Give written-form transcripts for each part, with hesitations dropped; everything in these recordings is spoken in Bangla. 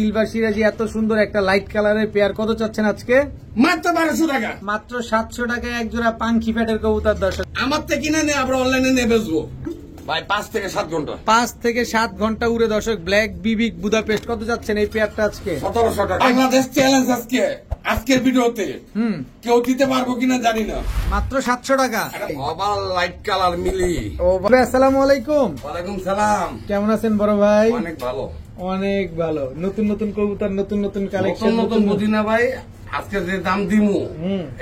সিলভার সিরাজি এত সুন্দর একটা লাইট কালারের পেয়ার কত চাচ্ছেন আজকে? মাত্র 1200 টাকা। মাত্র 700 টাকায় এক জোড়া পাঙ্খি প্যাটের কবুতর। দর্শক আমার থেকে কিনে নিয়ে আমরা অনলাইনে নিয়ে বেচবো ভাই 5 থেকে 7 ঘন্টা। 5 থেকে 7 ঘন্টা উড়ে। দর্শক ব্ল্যাক বিবিক বুদাপেস্ট কত যাচ্ছেন এই পেয়ারটা আজকে? 1700 টাকা। বাংলাদেশ চ্যালেঞ্জ আজকের ভিডিওতে কেউ দিতে পারবো কিনা জানি না। মাত্র 700 টাকা। ওভার লাইট কালার মিলি। ও ভাই আসসালামু আলাইকুম। ওয়ালাইকুম সালাম। কেমন আছেন বড় ভাই? অনেক ভালো, অনেক ভালো। নতুন নতুন কবুতর, নতুন নতুন কালেকশন, নতুন বুঝি না ভাই। আজকে যে দাম দিমু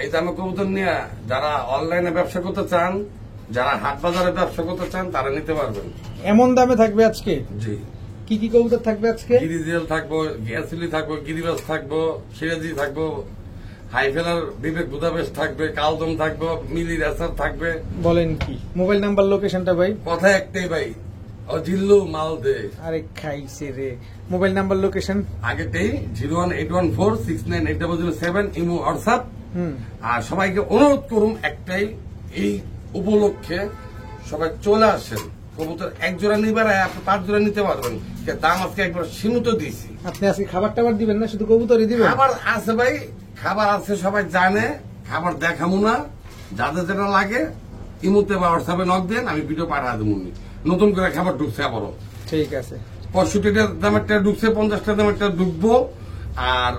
এই দামে কবুতর নিয়ে যারা অনলাইনে ব্যবসা করতে চান, যারা হাট বাজারে ব্যবসা করতে চান তারা নিতে পারবেন। এমন দামে থাকবে আজকে? জি। কি কি কবুতর থাকবে আজকে? গিরিজেল থাকবো, গ্যাসিলি থাকবো, গিরিবাস থাকবো, সিরাজি থাকবো, হাইফেলার বিবেক বুদাপেস্ট থাকবে, কালদম থাকবো, মিলি রেসার থাকবে। বলেন কি? মোবাইল নাম্বার লোকেশনটা ভাই? কথা একটাই ভাই, ও জিল্লু মাল দে। আরে খাইছে রে। মোবাইল নাম্বার লোকেশন আগেতেই 01814698007 ইমো হোয়াটসঅ্যাপ। আর সবাইকে অনুরোধ করুন একটাই, এই উপলক্ষে সবাই চলে আসেন। কবুতর এক জোড়া নিবার আপনি 5 জোড়া নিতে পারবেন। দাম আজকে একবার সীমিত দিয়েছি। আপনি আজকে খাবার টাবার দিবেন না, শুধু কবুতরই দিবেন? খাবার আছে ভাই, খাবার আছে, সবাই জানে। খাবার দেখাবো না, যাদের যেটা লাগে ইমুতে বা হোয়াটসঅ্যাপে নক দেন, আমি ভিডিও পাঠা দেবো। নতুন করে খাবার ঢুকছে আবারও। ঠিক আছে। 65 দামেরটা ঢুকছে, 50 দামেরটা ঢুকবো, আর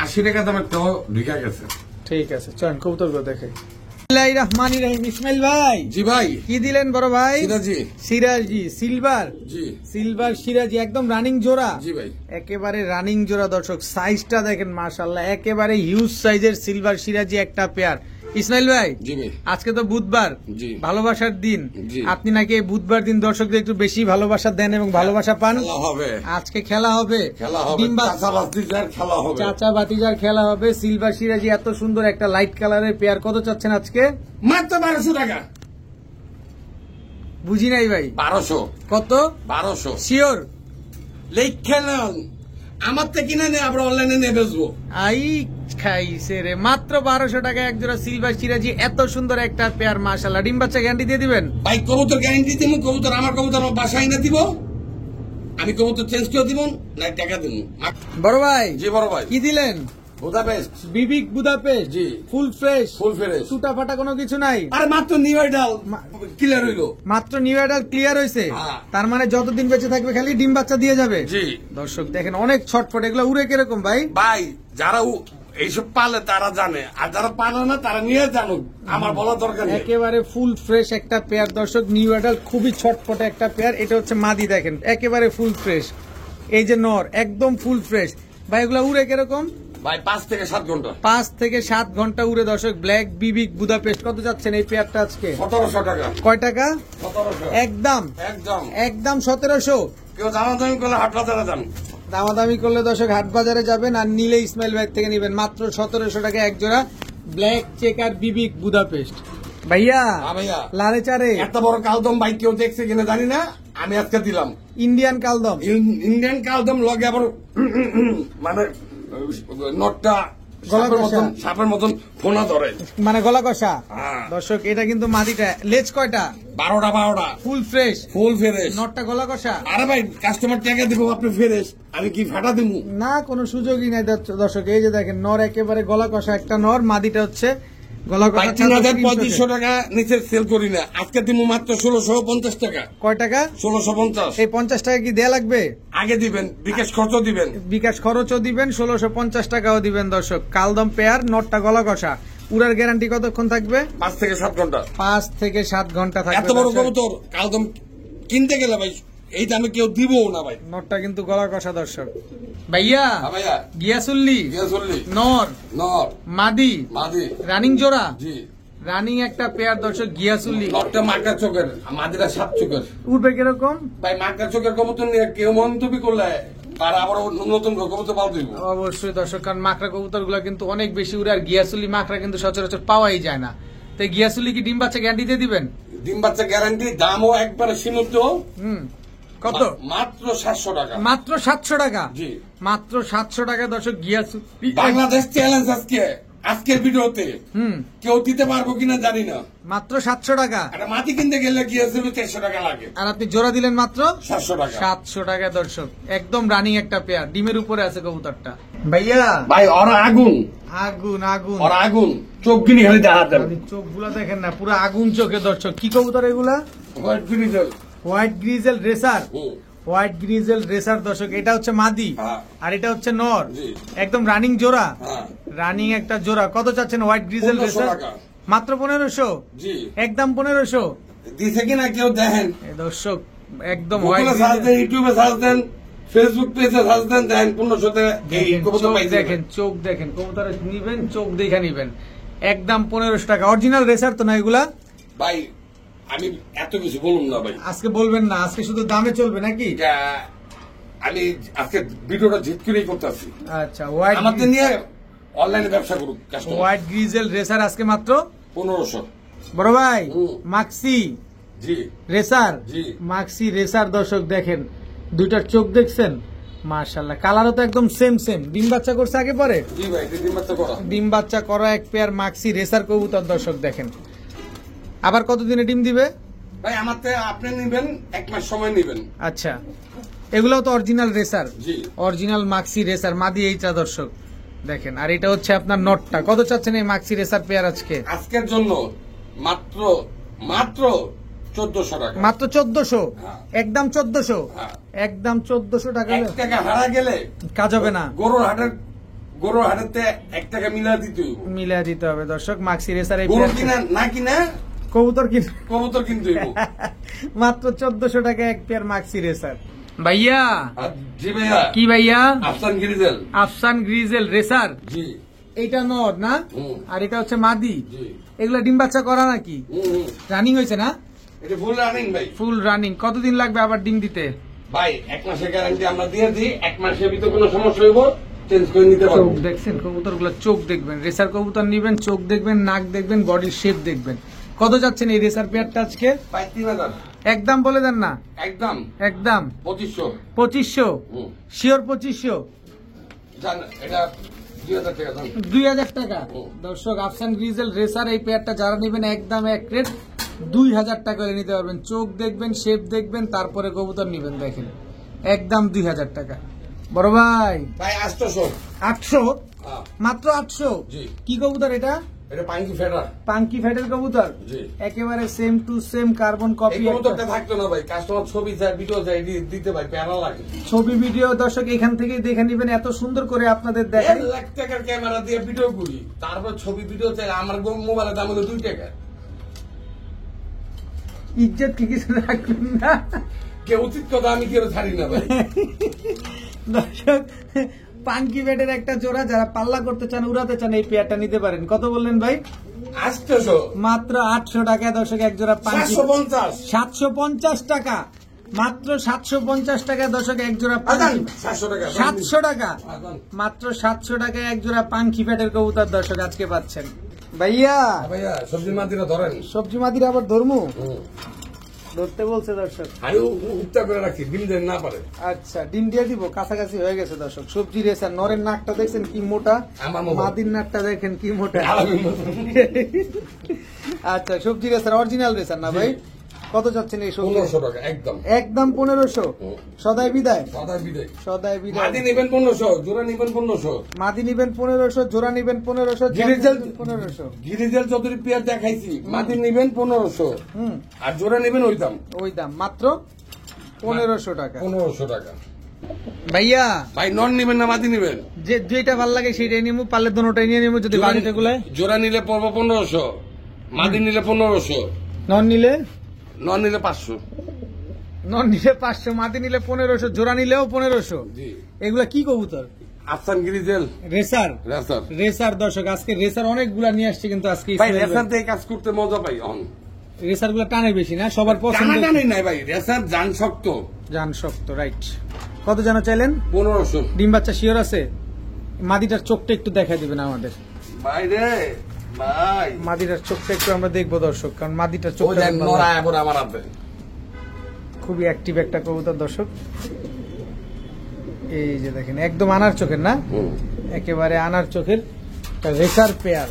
80 টাকা দামেরটাও ঢুকে গেছে। ঠিক আছে, চলেন কবুতর গুলো দেখে। রহমানির রহিম। ইসমাইল ভাই। জি ভাই। কি দিলেন বড় ভাই? সিরাজি। সিরাজি সিলভার। জি। সিলভার সিরাজি একদম রানিং জোড়া। জি ভাই। একেবারে রানিং জোড়া। দর্শক সাইজটা দেখেন, মাশাআল্লাহ একেবারে হিউজ সাইজের সিলভার সিরাজি একটা পেয়ার। ইসমাইল ভাই। জি ভাই। আজকে তো বুধবার, জি, ভালোবাসার দিন। জি। আপনি নাকি এই বুধবার দিন দর্শকদের একটু বেশি ভালোবাসা দেন এবং ভালোবাসা পান। হবে আজকে খেলা হবে, চাচা ভাতিজার খেলা হবে। সিলভার সিরাজি এত সুন্দর একটা লাইট কালারের পেয়ার কত চাচ্ছেন আজকে? মাত্র 1200 টাকা। বুঝি নাই ভাই। 1200। কত? 1200 শিওর? লেখা নেন, আমার থেকে কিনে নিয়ে আমরা অনলাইনে নিয়ে বেচবো। আই খাইছে রে। মাত্র 1200 টাকা এক জোড়া সিলভার সিরাজি এত সুন্দর একটা পেয়ার। মাশাআল্লাহ। ডিম বাচ্চা গ্যারান্টি দিয়ে দিবেন? ভাই কবুতর গ্যারান্টি দিব। কবুতর আমার কবুতর আমার বাসায় না দিব, আমি কবুতর চেঞ্জ করে দিব না, টাকা দিব। বড় ভাই। জি বড় ভাই। কি দিলেন? বুদাপেস্ট। বিবিক বুদাপেস্ট। জি। Full fresh. Full fresh. টুটা ফাটা কোনো কিছু নাই? আর মাত্র নিউ আইডাল ক্লিয়ার হইলো। মাত্র নিউ অ্যাডাল ক্লিয়ার হয়েছে। হ্যাঁ। তার মানে যতদিন বেঁচে থাকবে খালি ডিম বাচ্চা দিয়ে যাবে। জি। দর্শক দেখেন অনেক ছটফট। এগুলো উড়ে কিরকম ভাই? ভাই যারা এইসব পালে তারা জানে, আর যারা পালে না তারা নিয়ে জানুক, আমার বলা দরকার নেই। একেবারে ফুল ফ্রেশ একটা পেয়ার। দর্শক নিউ অ্যাডাল খুবই ছটফটে একটা পেয়ার। এটা হচ্ছে মাদি, দেখেন একেবারে ফুল ফ্রেশ। এই যে নর একদম ফুল ফ্রেশ। ভাই এগুলো উড়ে কিরকম? ভাই 5 থেকে 7 ঘন্টা। 5 থেকে 7 ঘন্টা উড়ে। দর্শক ব্ল্যাক বিবিক বুদাপেস্ট কত যাচ্ছেন এই পেয়ারটা আজকে? 1700 টাকা। কয় টাকা? 1700। একদম একদম একদম 1700। কেউ দামাদামি করলে হাট বাজারে যান। দামাদামি করলে দর্শক হাট বাজারে যাবেন, আর নিলে ইসমাইল ভাই থেকে নিবেন। মাত্র 1700 টাকা এক জোড়া ব্ল্যাক চেকার বিবিক বুদাপেস্ট। ভাইয়া। ভাইয়া লারে চারে এত বড় কালদম ভাই কেউ দেখছে কিনা জানি না, আমি আজকে দিলাম। ইন্ডিয়ান কালদম। ইন্ডিয়ান কালদম লগে আবার মানে নটটা সাপের মতন ফোনা ধরে, মানে গলা কষা। হ্যাঁ। দর্শক এটা কিন্তু মাদিটা। লেজ কয়টা? 12টা। Full fresh. Full fresh. নটটা গলা কষা। আরে ভাই কাস্টমার টাকা দিব, আপনি ফ্রেশ, আমি কি ফাটা দিব? না, কোনো সুযোগই নাই দর্শক। এই যে দেখেন নর একেবারে গলা কষা একটা নর, মাদিটা হচ্ছে গলা কষা। 3500 টাকা নিচে সেল করি না, আজকে দিব মাত্র 1650 টাকা। কয় টাকা? 1650। এই 50 টাকা কি দেয়া লাগবে? আগে দিবেন, বিকাশ খরচ দিবেন। বিকাশ খরচও দিবেন, 1650 টাকাও দিবেন। দর্শক কালদম পেয়ার, নটটা গলা কষা। উড়ার গ্যারান্টি কতক্ষণ থাকবে? 5 থেকে 7 ঘন্টা। 5 থেকে 7 ঘন্টা থাকবে। এত বড় কবুতর কালদম কিনতে গেলে ভাই এই দামে কেউ দিবও না ভাই। নটটা কিন্তু গলা কষা। দর্শক ভাইয়া। ভাইয়া গিয়াসুল্লি নর নর মাদি মাদি রানিং জোড়া। জি। রানিং একটা পেয়ার। দর্শক গিয়াসুল্লি। নটটা মাকা চোখের, মাদিরা 7 চোখের। উঠবে কিরকম? ভাই মাকা চোখের কবুতর নিয়ে কেউ মন্তব্য করলে আর আবার নতুন কবুতর পাল দিব। অবশ্যই দর্শক, কারণ মাকড়া কবুতর গুলা কিন্তু অনেক বেশি উড়ে, আর গিয়াসুল্লি মাকড়া কিন্তু সচরাচর পাওয়াই যায় না। তো গিয়াসুল্লি কি ডিম বাচ্চা গ্যারান্টি দিয়ে দিবেন? ডিম বাচ্চা গ্যারান্টি, দামও একবারে সীমিত। কত? মাত্র 700 টাকা। মাত্র 700 টাকা। জি। মাত্র 700 টাকা। দর্শক গিয়াসুল্লি। বাংলাদেশ চ্যালেঞ্জ আজকের ভিডিওতে কেউ দিতে পারবো কিনা জানি না, মাত্র 700 টাকা। একটা মাটি কিনতে গেলে কি আছে 400 টাকা লাগে, আর আপনি জোড়া দিলেন মাত্র 700 টাকা। 700 টাকা দর্শক, একদম রানিং একটা পেয়ার, ডিমের উপরে আছে কবুতরটা। ভাইয়া ভাই ওরা আগুন আগুন আগুন, ওরা আগুন, চোখ গিনি খালি দেখা দেন, আপনি চোখগুলা দেখেন না, পুরো আগুন চোখে দর্শক। কি কবুতর এগুলা? White grizzle. White grizzle racer, white grizzle racer দর্শক। এটা হচ্ছে মাদি হ্যাঁ। আর এটা হচ্ছে নর, জি। একদম রানিং জোড়া, হ্যাঁ। রানিং একটা জোড়া। কত চাচ্ছেন হোয়াইট গ্রিজেল 1500 রেসার? টাকা। মাত্র 1500, জি। একদম 1500। দিছে কিনা কেউ দেখেন, এই দর্শক একদম গুগলে হোয়াইট সার্চ দেন, ইউটিউবে সার্চ দেন, ফেসবুক পেজে সার্চ দেন, দেখেন 1500 এই কবুতর পাইছে। দেখেন চোখ দেখেন, কবুতর নিবেন চোখ দেখে নিবেন, একদম 1500 টাকা। অরিজিনাল রেসার তো না এগুলা? ভাই আমি এত কিছু বলুন না ভাই, আজকে বলবেন না, আজকে শুধু দামে চলবে নাকি? এটা আমি আজকে ভিডিওটা জিত করেই করতেছি। আচ্ছা, হোয়াইট আমাদের নিয়ে অনলাইনে ব্যবসা করুক কাস্টমার। হোয়াইট গ্রিজেল রেসার আজকে মাত্র 1500। বড় ভাই হুম। মাক্সি জি রেসার, জি। মাক্সি রেসার দর্শক দেখেন, দুইটার চোখ দেখছেন মাশাআল্লাহ, কালারও তো একদম সেম সেম। ডিম বাচ্চা করছে আগে পরে? জি ভাই, ডিম বাচ্চা করা। ডিম বাচ্চা করা এক পেয়ার মাক্সি রেসার কবুতর দর্শক দেখেন। আবার কতদিনে ডিম দিবে? ভাই আমার থেকে আপনি নেবেন 1 মাস সময় নেবেন। আচ্ছা, এগুলোও তো অরিজিনাল রেসার, জি। অরিজিনাল মাক্সি রেসার মাদি এইটা দর্শক দেখেন। আর এটা হচ্ছে আপনার নটটা। কত চাচ্ছেন এই মাক্সি রেসার পেয়ার আজকে? আজকের জন্য মাত্র মাত্র 1400 টাকা। মাত্র 1400, হ্যাঁ। একদম 1400, হ্যাঁ। একদম 1400 টাকা। 1 টাকা হারা গেলে কাজ হবে না, গরুর হাটেতে 1 টাকা মিলা দিতে হইব। মিলিয়ে দিতে হবে দর্শক। মাক্সি রেসার এই গরু পেয়ার কিনা না কিনা কবুতর কিন কবুতর কিনতে হইব। মাত্র 1400 টাকা এক পেয়ার মাক্সি রেসার। ভাইয়া আর জি ভাইয়া, কি ভাইয়া? আফসান গ্রিজেল। আফসান গ্রিজেল রেসার, জি। এইটা নর না? হুম। আর এটা হচ্ছে মাদি। জি। এগুলা ডিম বাচ্চা করা নাকি? রানিং হয়েছে না? এটা ফুল রানিং ভাই। Full running. কতদিন লাগবে আবার ডিম দিতে? ভাই 1 মাসের গ্যারান্টি আমরা দিয়ে দিই, 1 মাসের ভিতরে কোনো সমস্যা হইব চেঞ্জ করে নিতে চোখ পারবো। দেখছেন কবুতর গুলো, চোখ দেখবেন, রেসার কবুতর নিবেন, চোখ দেখবেন, নাক দেখবেন, বডির শেপ দেখবেন। কত যাচ্ছেন এই রেসার পেয়ারটা আজকে? ভাই 3000 একদম বলে দেন না, একদম একদম 2500। 2500, শিওর 2500, জান এটা 2000 টাকা দাম। 2000 টাকা। হুম। দর্শক আফসান গ্রিজেল রেসার এই পেয়ারটা যারা নেবেন একদম এক রেট 2000 টাকা করে নিতে পারবেন। চোখ দেখবেন, শেপ দেখবেন, তারপরে কবুতর নিবেন। দেখেন একদম 2000 টাকা। বড় ভাই ভাই 800। 800, হ্যাঁ। মাত্র 800। জি। কি কবুতর এটা? এটা পাঙ্কি ফেডার। পাঙ্কি ফ্যাটের কবুতর, জি। একেবারে সেম টু সেম কার্বন এই কপি। কবুতরটা থাকতো না ভাই, কাস্টমার ছবি চাই, ভিডিও চাই, দিতে ভাই প্যারা লাগে। ছবি ভিডিও দর্শক এখান থেকে দেখে নিবেন, এত সুন্দর করে আপনাদের দেখাই। 1 লাখ টাকার ক্যামেরা দিয়ে ভিডিও করি, তারপর ছবি ভিডিও চাই, আমার মোবাইলের দাম হলো 2 টাকা। ইজ্জত কি কিছু রাখবেন না কে উচিত কথা আমি কেউ ছাড়ি না ভাই। দর্শক, পাঙ্কি ব্যাটের একটা জোড়া যারা পাল্লা করতে চান, উড়াতে চান, এই পেয়ারটা নিতে পারেন। কত বললেন ভাই? 800। মাত্র 800 টাকা দর্শক এক জোড়া পাঙ্কি। 750। 750 টাকা, মাত্র 750 টাকা দর্শক এক জোড়া আদান পাঙ্কি। 700 টাকা। 700 টাকা, আদান। মাত্র 700 টাকা এক জোড়া পাঙ্কি ফ্যাটের কবুতর দর্শক আজকে পাচ্ছেন। ভাইয়া ভাইয়া সবজি মাতিরা ধরেন। সবজি মাদির আবার ধর্মু ধরতে বলছে দর্শক। আমি উত্তর করে রাখি, ডিম দেন না পারে। আচ্ছা, ডিম দিয়ে দিব, কাছাকাছি হয়ে গেছে দর্শক। সবজি রেসার নরের নাকটা দেখছেন কি মোটা, আমার মতো। মাদির নাকটা দেখেন কি মোটা। আলামিন মতো। আচ্ছা, সবজি রেসার অরিজিনাল রেসার না ভাই? কত চাচ্ছেন এই সবজি? 1500 টাকা একদম। একদম 1500, সদাই বিদায়, সদাই বিদায়। সদাই বিদায়। মাটি নেবেন 1500, জোড়া নেবেন 1500। মাদি নিবেন 1500, জোড়া নিবেন 1500, গিরিজেল 1500। গিরিজেল চৌধুরী পেয়ার দেখাইছি, মাটি নেবেন 1500 আর জোড়া নেবেন ওই দাম। ওই দাম মাত্র 1500 টাকা। 1500 টাকা। ভাইয়া ভাই নন নেবেন না মাটি নেবেন? যে যেটা ভালো লাগে সেটাই নিবো, পারলে দুটোটাই নিয়ে নিবো যদি বাড়িতে গুলায়। জোড়া নিলে পড়বো 1500, মাটি নিলে 1500, নন নিলে নন নিলে 500। নন নিলে 500, মাদি নিলে 1500, জোড়া নিলেও 1500। জি। এগুলা কি কবুতর? আফসান গিরিজেল রেসার, রেসার। রেসার দর্শক আজকে রেসার অনেকগুলা নিয়ে আসছে, কিন্তু আজকে ভাই রেসার দিয়ে কাজ করতে মজা পাই। রেসার গুলা টানে বেশি না, সবার পছন্দ। টানাটানি নাই ভাই, রেসার জান শক্ত। জান শক্ত, রাইট। কত জানো চাইলেন? 1500। ডিম বাচ্চা শিওর আছে? মাদিটার চোখটা একটু দেখাই দিবেন আমাদের। ভাই রে ভাই, মাদিটার চোখটা একটু আমরা দেখবো দর্শক, কারণ মাদিটার ওই চোখটা দেখ নড়ায় পরে আমার হাতে। খুবই অ্যাক্টিভ একটা কবুতর দর্শক। এই যে দেখেন একদম আনার চোখের না, একেবারে আনার চোখের রেসার পেয়ার,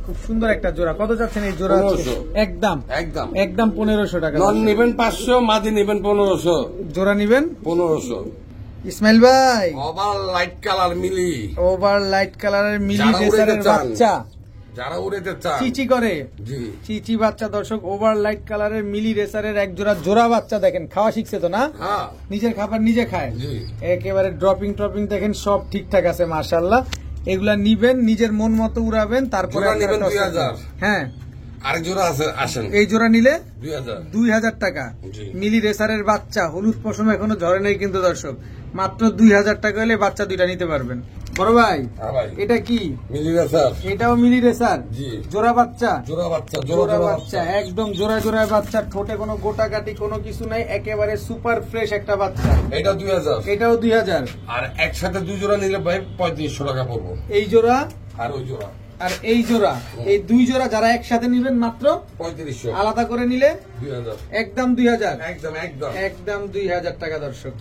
খুব সুন্দর একটা জোড়া। কত চাচ্ছেন এই জোড়া? 1500 একদম একদম একদম 1500 টাকা। নন নেবেন 500, মাদি নেবেন 1500। জোড়া নিবেন 1500। ইসমাইল ভাই, ওভার লাইট কালার মিলি, ওভার লাইট কালারের মিলি যারা উড়াইতে রেসারের চান, বাচ্চা, যারা উড়াইতে চান, চিচি করে জি চিচি বাচ্চা। দর্শক, ওভার লাইট কালারের মিলি রেসারের এক জোড়া জোড়া বাচ্চা দেখেন, খাওয়া শিখছে তো না? হ্যাঁ নিজের খাবার নিজে খায়, জি। একেবারে ড্রপিং টপিং দেখেন সব ঠিকঠাক আছে মাশাআল্লাহ। এগুলা নিবেন, নিজের মন মতো উড়াবেন, তারপরে জোড়া আপনারা নিবেন toss 2000। করবেন। হ্যাঁ, আরেক জোড়া আছে, আসেন। এই জোড়া নিলে 2000। 2000 টাকা। জি। মিলি রেসারের বাচ্চা, হলুদ পশম এখনো ঝরে নাই কিন্তু দর্শক, মাত্র 2000 টাকা হলে বাচ্চা দুইটা নিতে পারবেন। বড় ভাই, হ্যাঁ ভাই, এটা কি? মিলি রেসার। এটাও মিলি রেসার, জি। জোড়া বাচ্চা, জোড়া বাচ্চা, জোড়া বাচ্চা, একদম জোড়া জোড়া বাচ্চা, ঠোঁটে কোনো গোটা কাটি কোনো কিছু নাই, একেবারে সুপার ফ্রেশ একটা বাচ্চা। এটা 2000। এটাও 2000। আর একসাথে 2 জোড়া নিলে ভাই 3500 টাকা পড়বো। এই জোড়া আর ওই জোড়া আর এই জোড়া, এই দুই জোড়া যারা একসাথে নিবেন মাত্র 3500। আলাদা করে নিলে 2000। একদম 2000। একদম একদম একদম 2000 টাকা দর্শক।